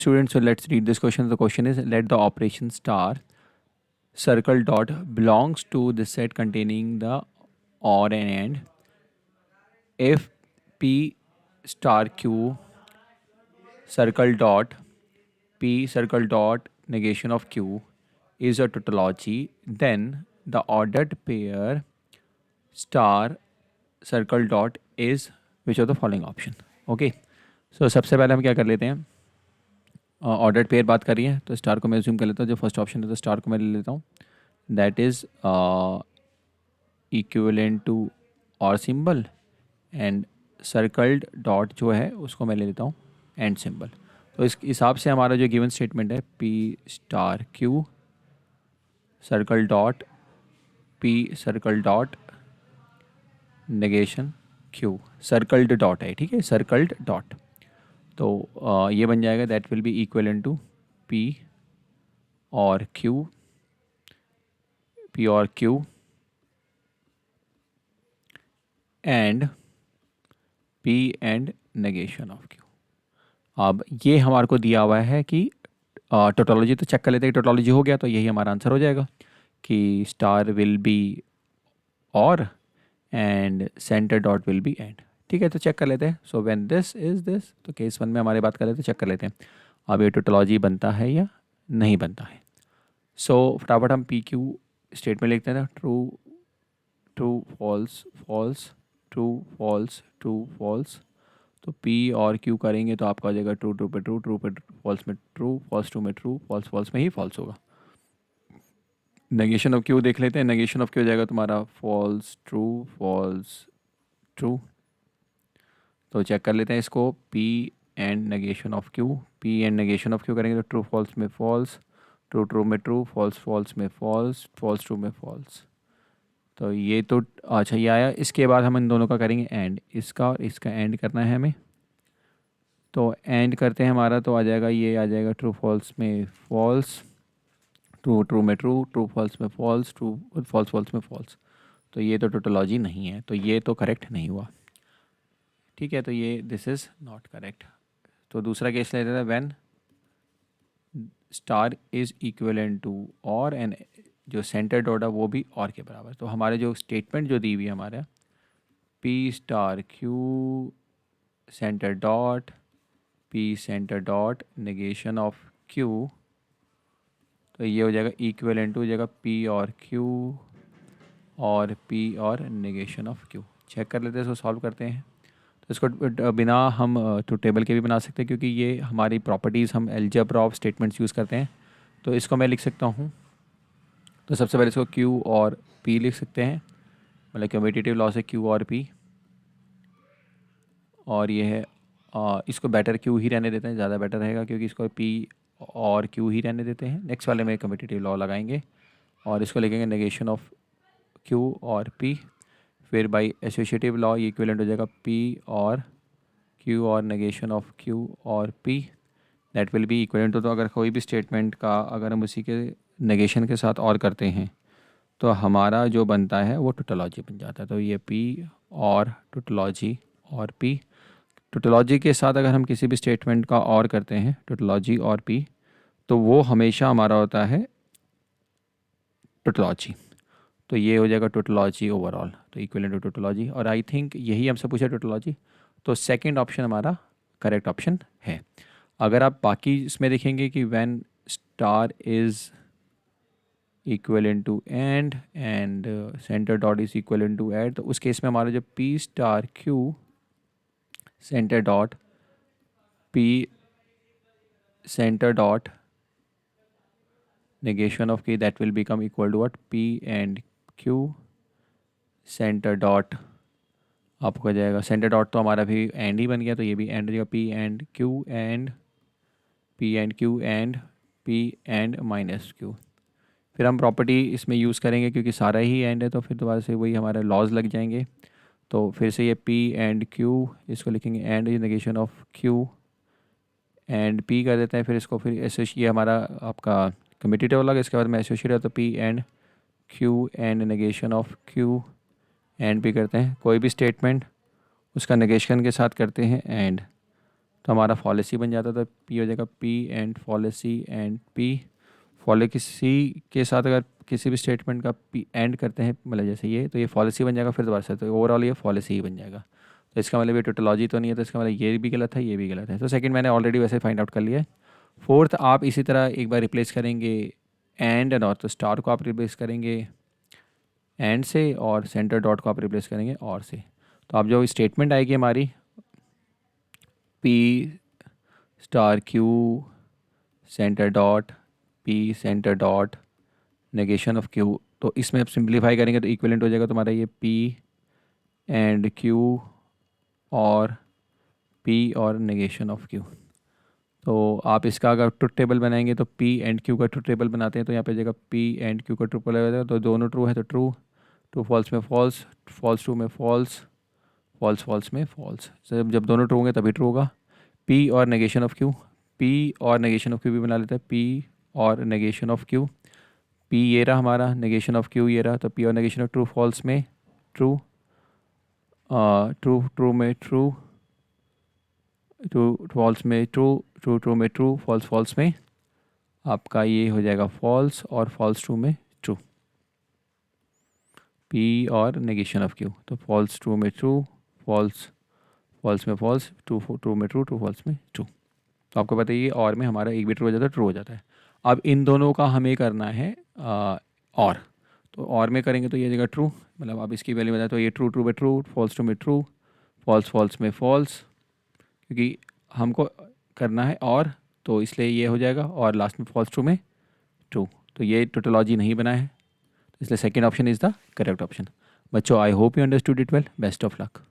Students, so let's read this question. The question is, let the operation star circle dot belongs to the set containing the or and AND if P star Q circle dot P circle dot negation of Q is a tautology, then the ordered pair star circle dot is which of the following option. Okay, so सबसे पहले हम क्या कर लेते हैं, ordered pair बात करी है तो स्टार को मैं अज्यूम कर लेता हूँ. जो फर्स्ट ऑप्शन है तो स्टार को मैं ले लेता हूँ. दैट इज़ इक्विवेलेंट टू और सिंबल एंड सर्कल्ड डॉट जो है उसको मैं ले लेता हूँ एंड सिंबल. तो इस हिसाब से हमारा जो गिवन स्टेटमेंट है P star Q circle dot P circle dot negation Q circled dot है, ठीक है, सर्कल्ड डॉट. तो ये बन जाएगा that will be equivalent to P और Q and P and negation of Q. अब ये हमारे को दिया हुआ है कि टोटोलॉजी तो चेक कर लेते हैं. टोटोलॉजी हो गया तो यही हमारा आंसर हो जाएगा कि स्टार विल बी और and centre dot will be and. ठीक है, तो चेक कर लेते हैं. So when this is this, तो केस 1 में हमारी बात कर लेते हैं, चेक कर लेते हैं अब ये टोटोलॉजी बनता है या नहीं बनता है. सो फटाफट हम पी क्यू स्टेटमेंट लिखते हैं. True true false false true false true false. तो P और Q करेंगे तो आपका आ जाएगा ट्रू ट्रू पे ट्रू, ट्रू पे फॉल्स में ट्रू, फॉल्स ट्रू में ट्रू, फॉल्स फॉल्स में ही फॉल्स होगा. नेगेशन ऑफ Q देख लेते हैं. नेगेशन ऑफ Q हो जाएगा तुम्हारा फॉल्स ट्रू. तो चेक कर लेते हैं इसको. P and negation of Q, P and negation of Q करेंगे तो ट्रू फॉल्स में फॉल्स, ट्रू ट्रू में ट्रू, फॉल्स फॉल्स में फॉल्स, फॉल्स ट्रू में फॉल्स. तो ये तो अच्छा ये आया. इसके बाद हम इन दोनों का करेंगे एंड, इसका और इसका एंड करना है हमें. तो एंड करते हैं हमारा तो आ जाएगा, ये आ जाएगा ट्रू फॉल्स में फॉल्स, ट्रू ट्रू में ट्रू, ट्रू फॉल्स में फॉल्स, ट्रू फॉल्स फॉल्स में फॉल्स. तो ये तो टोटोलॉजी नहीं है, तो ये तो करेक्ट नहीं हुआ. ठीक है, तो ये दिस इज़ नॉट करेक्ट. तो दूसरा केस लेते हैं. When star is equivalent to और एंड जो सेंटर डॉट है वो भी और के बराबर. तो हमारे जो स्टेटमेंट जो दी हुई है हमारा P star Q centre dot P centre dot negation of Q, तो ये हो जाएगा इक्विवेलेंट टू हो जाएगा पी और क्यू और पी और नेगेशन ऑफ क्यू. चेक कर लेते हैं, इसको सॉल्व करते हैं. तो इसको बिना हम तो टेबल के भी बना सकते हैं क्योंकि ये हमारी प्रॉपर्टीज़ हम अलजेब्रा ऑफ स्टेटमेंट्स यूज़ करते हैं. तो इसको मैं लिख सकता हूँ. तो सबसे पहले इसको Q और P लिख सकते हैं, मतलब कम्यूटेटिव लॉ से Q और P. और ये है इसको बेटर Q ही रहने देते हैं, ज़्यादा बेटर रहेगा क्योंकि इसको P और Q ही रहने देते हैं. नेक्स्ट वाले में कम्यूटेटिव लॉ लगाएंगे और इसको लिखेंगे नेगेशन ऑफ Q और P. फिर बाय एसोसिएटिव लॉ ये इक्विवेलेंट हो जाएगा P और Q और नेगेशन ऑफ Q और P. That will be equivalent to. तो अगर कोई भी स्टेटमेंट का अगर हम उसी के नेगेशन के साथ और करते हैं तो हमारा जो बनता है वो टोटोलॉजी बन जाता है. तो ये P और टोटोलॉजी और P. टोटोलॉजी के साथ अगर हम किसी भी स्टेटमेंट का और करते हैं टोटोलॉजी और P, तो वो हमेशा हमारा होता है टोटोलॉजी. तो ये हो जाएगा टोटोलॉजी ओवरऑल, तो इक्विवेलेंट टू टोटोलॉजी. और आई थिंक यही हमसे पूछा टोटोलॉजी, तो सेकंड ऑप्शन हमारा करेक्ट ऑप्शन है. अगर आप बाकी इसमें देखेंगे कि when star is equivalent to and centre dot is equivalent to add, तो उस केस में हमारा जो P star Q centre dot P centre dot negation of K, that will become equal to what? P and Q centre dot आपको हो जाएगा. Centre dot तो हमारा भी एंड ही बन गया, तो ये भी एंड हो जाएगा. P and Q and P and Q and P and minus Q. फिर हम प्रॉपर्टी इसमें यूज़ करेंगे क्योंकि सारा ही एंड है, तो फिर दोबारा से वही हमारे लॉज लग जाएंगे. तो फिर से ये P एंड Q, इसको लिखेंगे and negation of Q and P कर देते हैं. फिर इसको फिर ये हमारा आपका कम्यूटेटिव अलग, इसके बाद में एसोसिएट है तो P and Q and negation of Q and P करते हैं. कोई भी स्टेटमेंट उसका नेगेशन के साथ करते हैं एंड, तो हमारा पॉलिसी बन जाता था, पी हो जाएगा P and policy and P. Policy के साथ अगर किसी भी स्टेटमेंट का पी एंड करते हैं, मतलब जैसे ये, तो ये पॉलिसी बन जाएगा, फिर दोबारा से तो ओवरऑल ये पॉलिसी ही बन जाएगा। तो इसका मतलब ये टोटोलॉजी तो नहीं है, तो इसका मतलब ये भी गलत है, ये भी गलत है। तो सेकंड मैंने ऑलरेडी वैसे फाइंड आउट कर लिया है। फोर्थ आप इसी तरह एक बार रिप्लेस करेंगे एंड और, तो स्टार को आप रिप्लेस करेंगे एंड से, और सेंटर डॉट को आप रिप्लेस करेंगे और से। तो आप जो स्टेटमेंट आएगी हमारी P star Q centre dot P centre dot negation of Q, तो इसमें आप सिंप्लीफाई करेंगे तो इक्विवेलेंट हो जाएगा तुम्हारा ये पी एंड क्यू और पी और नेगेशन ऑफ क्यू। तो आप इसका अगर ट्रुथ टेबल बनाएंगे तो पी एंड क्यू का ट्रुथ टेबल बनाते हैं, तो यहाँ पे जगह पी एंड क्यू का ट्रुथ टेबल हो जाएगा। तो दोनों ट्रू है तो ट्रू, ट्रू फॉल्स में फॉल्स, फॉल्स ट्रू में फॉल्स, फॉल्स फॉल्स में फॉल्स। जब दोनों ट्रू होंगे तभी ट्रू होगा। पी और नेगेशन ऑफ क्यू, पी और नेगेशन ऑफ क्यू भी बना लेते हैं, पी और नेगेशन ऑफ क्यू। पी ये रहा हमारा, नेगेशन ऑफ क्यू ये रहा, तो पी और नेगेशन ऑफ ट्रू फॉल्स में ट्रू, ट्रू ट्रू में ट्रू, ट्रू फॉल्स में ट्रू, ट्रू ट्रू में ट्रू, फॉल्स फॉल्स में आपका ये हो जाएगा फॉल्स, और फॉल्स ट्रू में ट्रू। पी और नेगेशन ऑफ क्यू, तो फॉल्स ट्रू में ट्रू, फॉल्स फॉल्स में फॉल्स, ट्रू ट्रू में ट्रू, ट्रू फॉल्स में ट्रू। तो आपको पता है ये और में हमारा एक भी ट्रू हो जाता है, ट्रू हो जाता है। अब इन दोनों का हमें करना है और, तो और में करेंगे तो ये जगह ट्रू, मतलब आप इसकी वैल्यू बताए तो ये ट्रू ट्रू में ट्रू, फॉल्स ट्रू में ट्रू, फॉल्स फॉल्स में फॉल्स, क्योंकि हमको करना है और, तो इसलिए ये हो जाएगा, और लास्ट में फॉल्स ट्रू में ट्रू। तो ये टोटोलॉजी नहीं बना है, तो इसलिए second option is the correct option. बच्चों I hope you understood it well, best of luck.